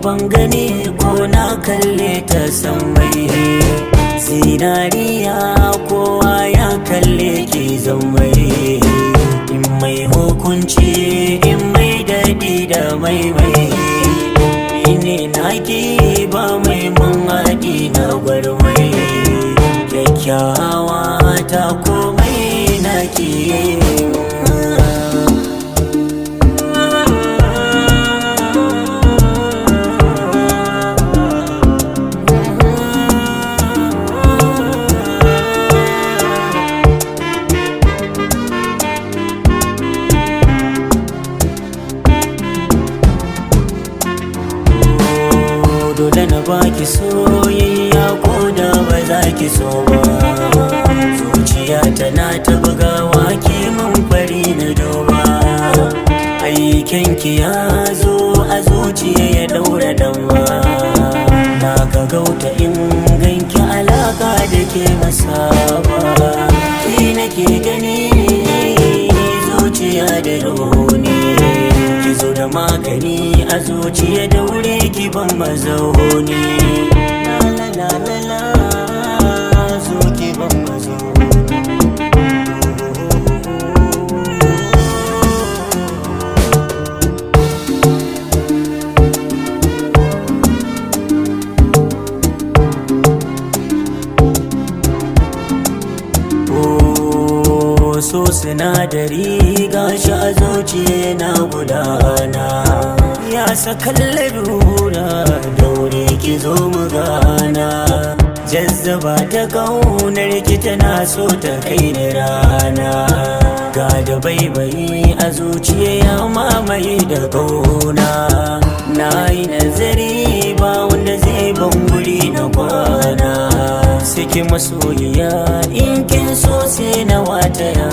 ban gani ko na kalle ta san mai zinariya kowa ya kalle ki zan mai in mai hukunci in mai daɗi da mai ne naki ba mai mun haɗi na gwarmai kyakkyawa ta komai naki dole na baki soyayya ko da ba za ki so ba zuciya tana ta bugawa ki mun fari na duba aikenki ya zo a zuciya ya daura damwa na ga gauta in ganki alaka da ke masaba ki nake gani zuciya da rauni zo da magani a zuciya daure ki ban mazauni la la la zo ki ban mazauni so sinadari gashi a zuciya na gudana ya sakan lalura daure ki zo mu gana jazzaba ta kaunar ki tana so ta kai ni rana ga da baibayi a zuciya ya mamaye da kauna na yi nazari ba wanda zai ban guri na kwana saki masoyiya in kin so sai na wataya